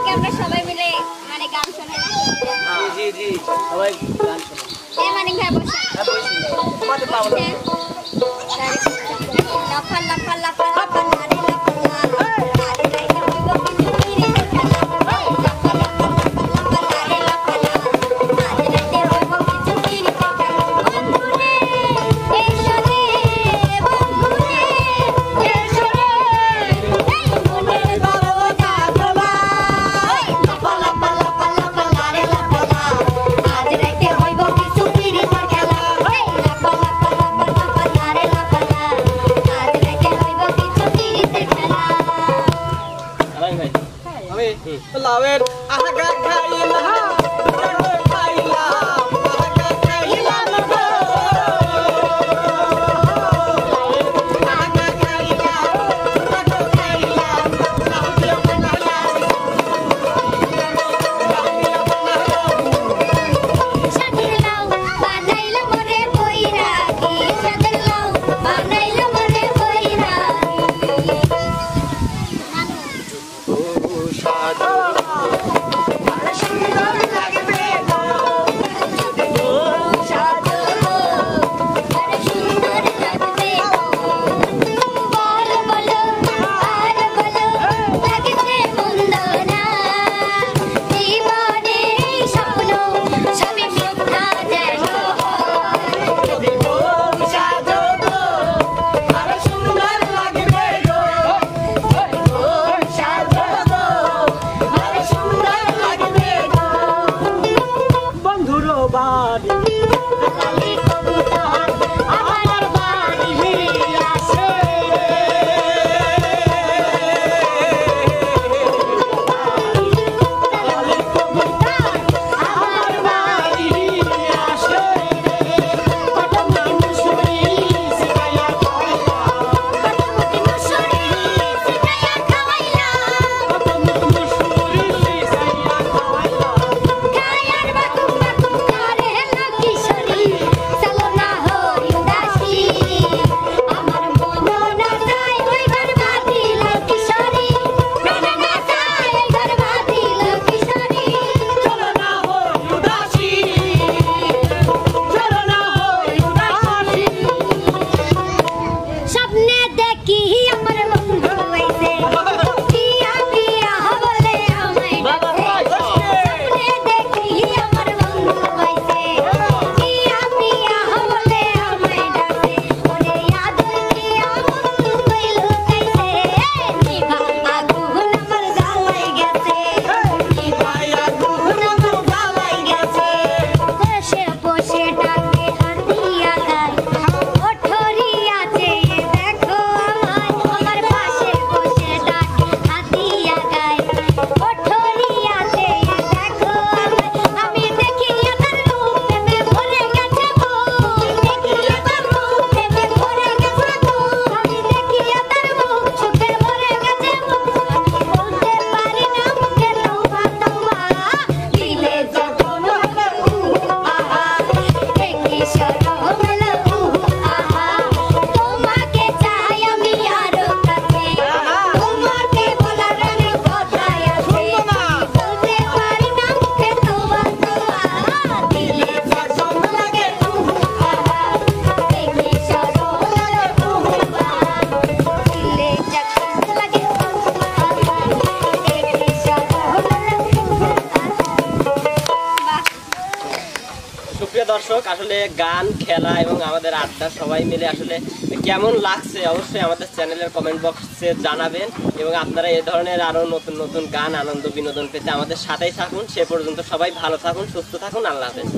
কি আমরা সবাই মিলে মানে গান শুনি না? জি জি সবাই গান শুনে। এই মানে ভাই বসে। তোমাদের পাবো না। লাফা লাফা লাফা লাফা নারে লাফা নারে লাইকে হইব কিছু ফিরে খেলা লাফা লাফা লাফা নারে লাফা নারে লাইকে হইব কিছু ফিরে খেলা বন্ধুরে এসরে বন্ধুরে এসরে এই মনে দরজা খোলা লাফা লাফা লাফা লাফা নারে লাফা আজ রাইতে হইব কিছু ফিরে খেলা লাফা লাফা লাফা লাফা নারে লাফা আজ রাইতে হইব কিছু ফিরে খেলা আমি লাউয়ের আগা খাইলা খাইলা আগা খাইলা গো আগা খাইলা আগা খাইলা লাউয়ে বানালা সাদের লাউ বানাইলা মরে বইরাগি সাদের লাউ বানাইলা মরে বইরাগি সাদা সুন্দর লাগবে গো সাদো আর সুন্দর লাগবে বল বলো আর বলো লাগছে মন্দ না জীবনের এই স্বপ্ন সবই মিথ্যা যেন সাদা গো আর সুন্দর লাগবে গো সাদা গো আর সুন্দর লাগবে গো বন্ধুরো বাড়ি লালি কবুতর আমার বাড়ি আসে লালি কবুতর আমার বাড়ি আসে কত মানুষ শিখাইয়া খাইলা কতমুখী মুসুরি সিকায়া খাওয়াইলা কত মানুষ শিখাইয়া খাইলা কায়ার বাকুম বাকুম করে হেলো কিশোরী চলো না হই উদাসী আমার মন না চাই ওই ঘর বাঁধিল কিশোরী মন না চাই ওই ঘর বাঁধিল কিশোরী চলো না হই উদাসী চলো না হই উদাসী স্বপ্নে দেখি আমার বন্ধু আইছে পিয়া পিয়া বলে আমায় ডাকে স্বপ্নে দেখি আমার বন্ধু আইছে পিয়া পিয়া বলে আমায় ডাকে ওরে আদর দিয়া বন্ধু কইল কাইছে নিভা আগুন আমার জ্বালাই গেছে নিভা আগুন আমার জ্বালাই গেছে বসে বসে ডাকে হাতিয়া গায় ওঠরি আছে দেখো আমায় আমার পাশে বসে ডাকে হাতিয়া গায় ওঠরি আছে দেখো আমায় আমি দেখিয়া তার রূপ প্রেমে ভরে গেছে মন দেখিয়া তার রূপ প্রেমে ভরে গেছে মন আমি দেখিয়া তার মুখ সুখে ভরে গেছে মন আমি বলতে পারি না মুখে তওবা তওবা দিলে যখন হলো আহা দেখি শরম হলো আহা তোমাকে চাই আমি আরো কাছে তোমাকে বলার অনেক কথাই আছে বলতে পারি না মুখে তওবা তওবা দিলে যখন লাগে আহা দেখি শরম হলো দিলে যখন লাগে আহা দেখি শরম হলো বাহ সুপ্রিয় দর্শক, আসলে গান খেলা এবং আমাদের আড্ডা সবাই মিলে আসলে কেমন লাগছে অবশ্যই আমাদের চ্যানেলের কমেন্ট বক্সে জানাবেন এবং আপনারা এই ধরনের আরো নতুন নতুন গান আনন্দ বিনোদন পেতে আমাদের সাথেই থাকুন। সে পর্যন্ত সবাই ভালো থাকুন, সুস্থ থাকুন, আল্লাহ হাফেজ।